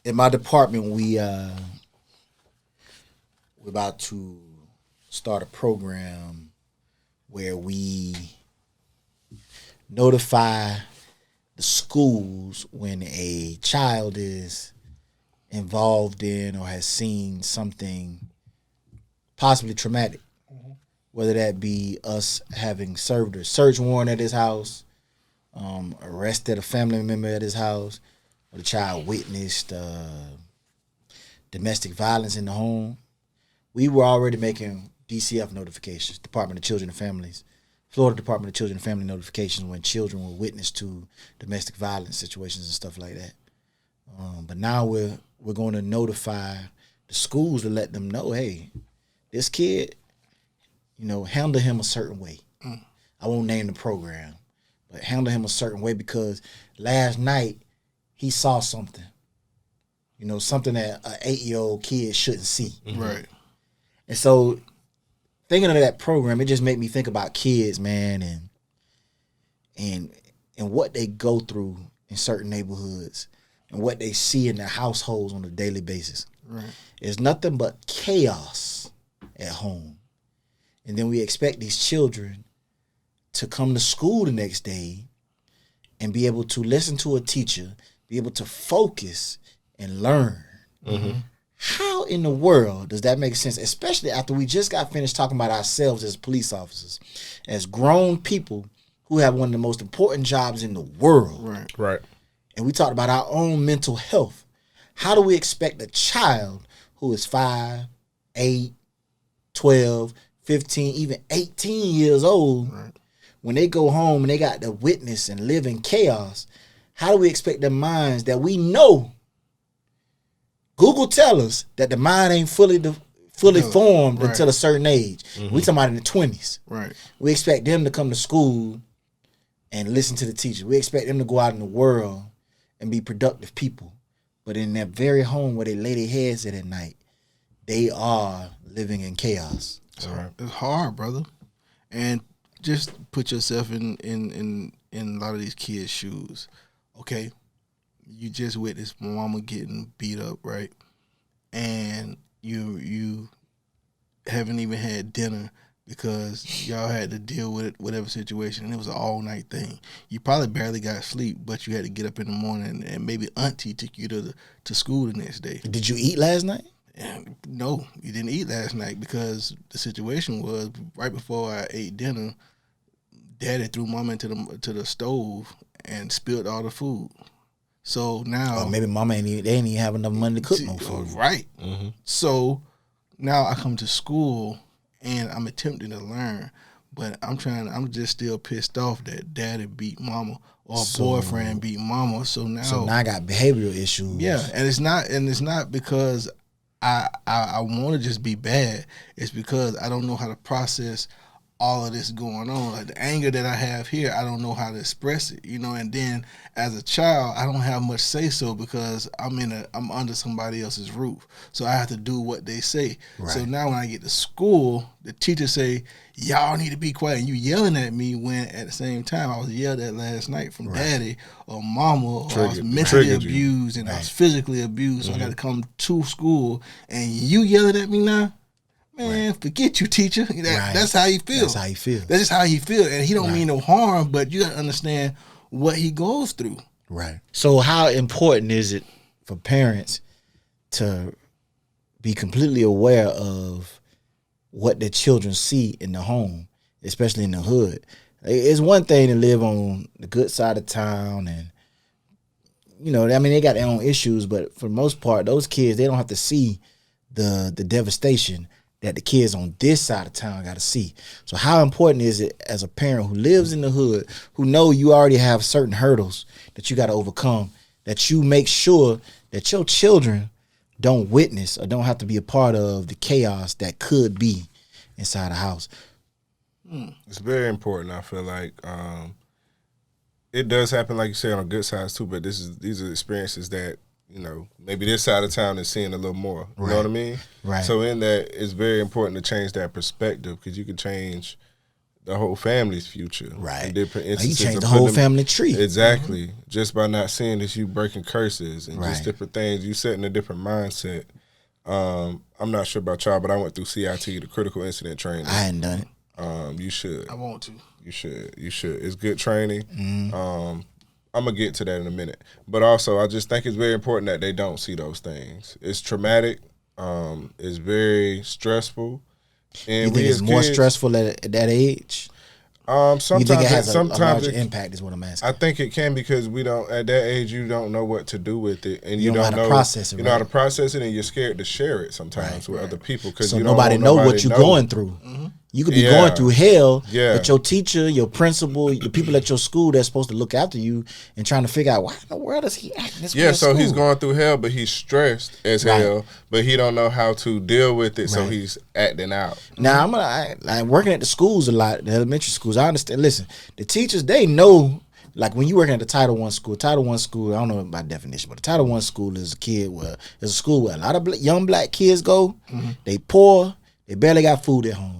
in my department, we're about to start a program where we notify the schools when a child is involved in or has seen something possibly traumatic, whether that be us having served a search warrant at his house, arrested a family member at his house, or the child witnessed domestic violence in the home. We were already making DCF notifications, Department of Children and Families, Florida Department of Children and Family notifications when children were witness to domestic violence situations and stuff like that. But now we're going to notify the schools to let them know, hey, this kid, handle him a certain way. I won't name the program, but handle him a certain way because last night he saw something, something that an 8-year-old kid shouldn't see. Right. And so thinking of that program, it just made me think about kids, man, and what they go through in certain neighborhoods and what they see in their households on a daily basis. Right. It's nothing but chaos at home. And then we expect these children to come to school the next day and be able to listen to a teacher, be able to focus and learn. Mm-hmm. How in the world does that make sense, especially after we just got finished talking about ourselves as police officers, as grown people who have one of the most important jobs in the world? Right. And we talked about our own mental health. How do we expect a child who is 5, 8, 12, 15, even 18 years old, when they go home and they got to witness and live in chaos, how do we expect their minds that we know? Google tell us that the mind ain't fully formed until a certain age. Mm-hmm. We talking about in the 20s. Right. We expect them to come to school and listen to the teacher. We expect them to go out in the world and be productive people. But in that very home where they lay their heads at night, they are living in chaos. It's hard, brother. And just put yourself in a lot of these kids' shoes. Okay, you just witnessed mama getting beat up, right? And you haven't even had dinner because y'all had to deal with whatever situation, and it was an all-night thing. You probably barely got sleep, but you had to get up in the morning, and maybe auntie took you to school the next day. Did you eat last night? No, you didn't eat last night because the situation was right before I ate dinner, Daddy threw Mama into the stove and spilled all the food. So now, or maybe Mama they ain't even have enough money to cook no food. Right. Mm-hmm. So now I come to school and I'm attempting to learn, but I'm just still pissed off that Daddy beat Mama or boyfriend beat Mama. So now I got behavioral issues. Yeah, and it's not because I want to just be bad. It's because I don't know how to process all of this going on. Like the anger that I have here, I don't know how to express it, and then as a child, I don't have much say so because I'm under somebody else's roof. So I have to do what they say. Right. So now when I get to school, the teachers say, y'all need to be quiet. And you yelling at me when at the same time I was yelled at last night from Daddy or Mama, or I was mentally abused and I was physically abused. So I got to come to school and you yelling at me now? Man, forget you, teacher. That's how he feels. That's how he feels. That's just how he feels. And he don't mean no harm, but you got to understand what he goes through. Right. So how important is it for parents to be completely aware of what their children see in the home, especially in the hood? It's one thing to live on the good side of town and, they got their own issues, but for the most part, those kids, they don't have to see the devastation that the kids on this side of town got to see. So how important is it as a parent who lives in the hood, who know you already have certain hurdles that you got to overcome, that you make sure that your children don't witness or don't have to be a part of the chaos that could be inside a house? It's very important, I feel like. It does happen, like you said, on good sides too, but these are experiences that, maybe this side of town is seeing a little more. You know what I mean? Right. So in that, it's very important to change that perspective because you can change the whole family's future. Right. In different You instances. change the whole family tree. Exactly. Just by not seeing this, you breaking curses and just Right. different things. You setting a different mindset. I'm not sure about y'all, but I went through CIT, the critical incident training. I hadn't done it. You should. I want to. You should. It's good training. I'm gonna get to that in a minute. But also, I just think it's very important that they don't see those things. It's traumatic. It's very stressful. And You think it's more stressful at that age? Sometimes You think it has a sometimes larger impact is what I'm asking. I think it can, because we don't, at that age, you don't know what to do with it, and you don't know how to process it. You know how to process it, and you're scared to share it sometimes with other people, because So you nobody know what you're going through. You could be going through hell, but your teacher, your principal, the people at your school that's supposed to look after you and trying to figure out why in the world is he acting this way at so school? he's going through hell, but he's stressed as hell, but he don't know how to deal with it, so he's acting out. Now I'm working at the schools a lot, the elementary schools. I understand. Listen, the teachers, they know. Like when you working at the Title I school, I don't know by definition, but the Title I school is a school where a lot of young black kids go. They poor, they barely got food at home.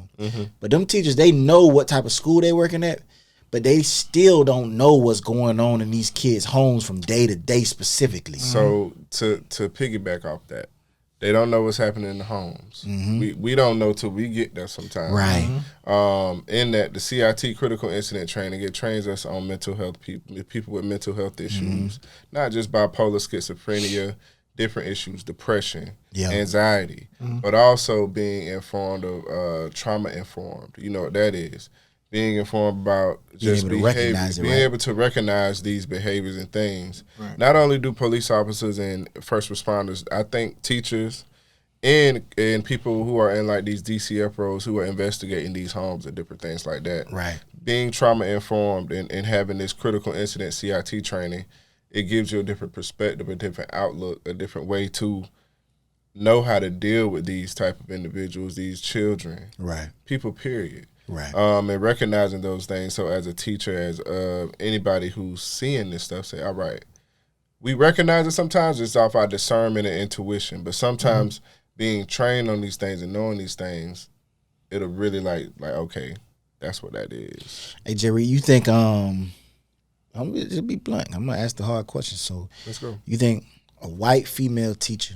But them teachers, they know what type of school they working at, but they still don't know what's going on in these kids' homes from day to day specifically. So to piggyback off that, they don't know what's happening in the homes. We don't know till we get there sometimes. Right. In that, the CIT critical incident training, it trains us on mental health, people with mental health issues, not just bipolar, schizophrenia, different issues, depression, anxiety, but also being informed of trauma informed. You know what that is. Being informed about just behavior, being able to recognize these behaviors and things. Right. Not only do police officers and first responders, I think teachers and people who are in like these DCF roles who are investigating these homes and different things like that. Right. Being trauma informed and having this critical incident CIT training, it gives you a different perspective, a different outlook, a different way to know how to deal with these type of individuals, these children, people, period. Right. And recognizing those things. So as a teacher, as anybody who's seeing this stuff, say, all right, we recognize it sometimes. It's off our discernment and intuition. But sometimes being trained on these things and knowing these things, it'll really like okay, that's what that is. Hey, Jerry, you think, I'm going to just be blunt. I'm going to ask the hard question. So let's go. You think a white female teacher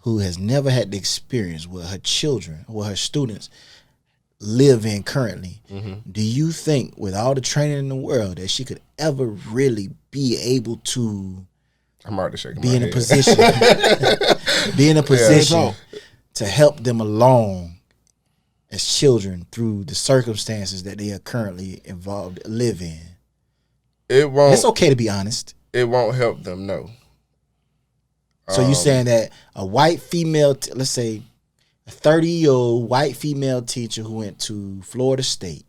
who has never had the experience with her children or her students live in currently, do you think with all the training in the world that she could ever really be able to be in a position to help them along as children through the circumstances that they are currently live in? It won't. It's okay to be honest. It won't help them, no. So you're saying that a white female, let's say a 30-year-old white female teacher who went to Florida State,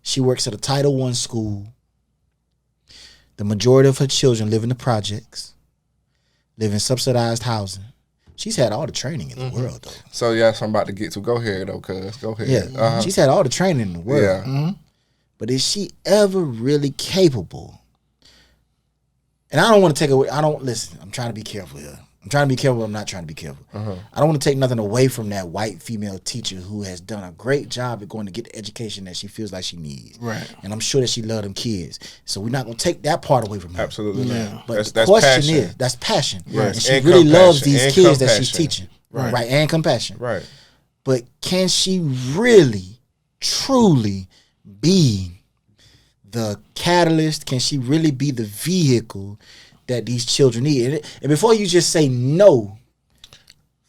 she works at a Title I school. The majority of her children live in the projects, live in subsidized housing. She's had all the training in the world, though. So, yes, I'm about to get to. Go ahead, though, cuz. Go ahead. Yeah, she's had all the training in the world. Yeah. But is she ever really capable? And I don't want to take away. Listen, I'm trying to be careful here. I'm trying to be careful, but I'm not trying to be careful. I don't want to take nothing away from that white female teacher who has done a great job at going to get the education that she feels like she needs. Right. And I'm sure that she loves them kids. So we're not going to take that part away from her. Absolutely not. But the question is, that's passion. Right. And she really loves these kids that she's teaching. Right. And compassion. Right. But can she really, truly be the catalyst? Can she really be the vehicle that these children need? And before you just say no,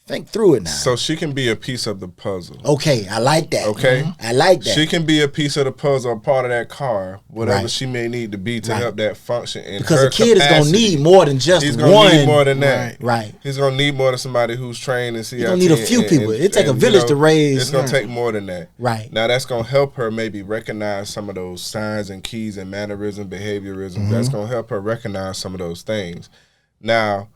think through it now. So she can be a piece of the puzzle. Okay, I like that. Okay. I like that. She can be a piece of the puzzle, a part of that car, whatever she may need to be to help that function. And because a kid is going to need more than just one. He's going to need more than that. Right. He's going to need more than somebody who's trained in CIT. He's going to need a few people. It take a village to raise. It's going to take more than that. Right. Now, that's going to help her maybe recognize some of those signs and keys and mannerism, behaviorism. That's going to help her recognize some of those things. Now,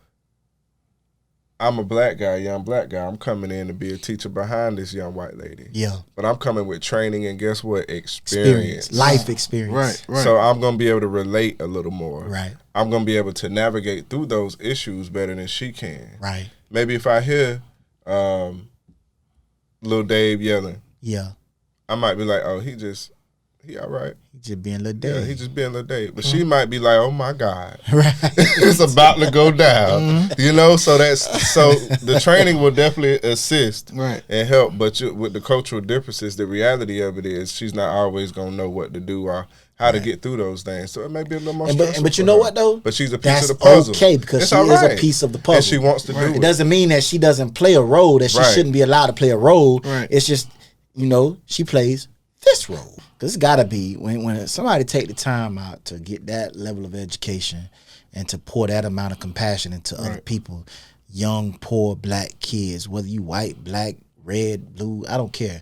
I'm a black guy, young black guy. I'm coming in to be a teacher behind this young white lady. Yeah. But I'm coming with training and guess what? Experience. Life experience. Right. So I'm going to be able to relate a little more. Right. I'm going to be able to navigate through those issues better than she can. Right. Maybe if I hear Lil Dave yelling, I might be like, oh, he all right. He just being a little Dave. Yeah, he just being a little Dave. But she might be like, oh my God. Right. It's about to go down. You know, so the training will definitely assist and help. But with the cultural differences, the reality of it is she's not always gonna know what to do or how to get through those things. So it may be a little more stressful. But you know what though? But she's a piece of the puzzle. Okay, because she is a piece of the puzzle. And she wants to do it. It doesn't mean that she doesn't play a role, that she shouldn't be allowed to play a role. Right. It's just, she plays this role. Because it's got to be, when somebody take the time out to get that level of education and to pour that amount of compassion into other people, young, poor, black kids, whether you white, black, red, blue, I don't care.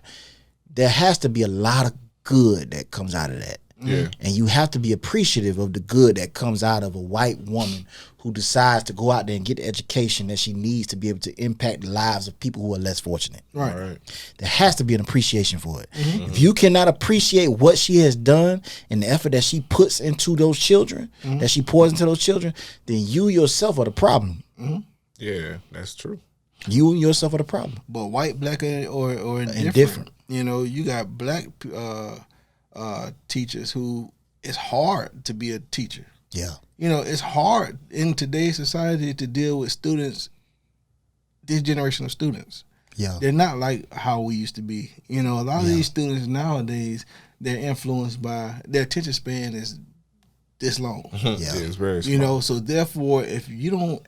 There has to be a lot of good that comes out of that. Yeah. And you have to be appreciative of the good that comes out of a white woman who decides to go out there and get the education that she needs to be able to impact the lives of people who are less fortunate. Right. There has to be an appreciation for it. If you cannot appreciate what she has done and the effort that she puts into those children, that she pours into those children, then you yourself are the problem. Yeah, that's true. You yourself are the problem. But white, black, or indifferent. You got black teachers who it's hard to be a teacher. Yeah. It's hard in today's society to deal with students, this generation of students. Yeah. They're not like how we used to be. A lot of these students nowadays, they're influenced by, their attention span is this long. Yeah, it's very small. So therefore, if you don't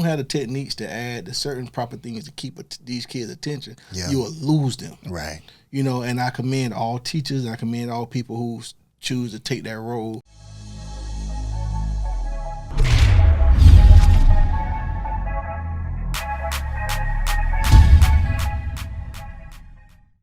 have the techniques to add the certain proper things to keep these kids' attention, you will lose them. Right. And I commend all teachers, and I commend all people who choose to take that role.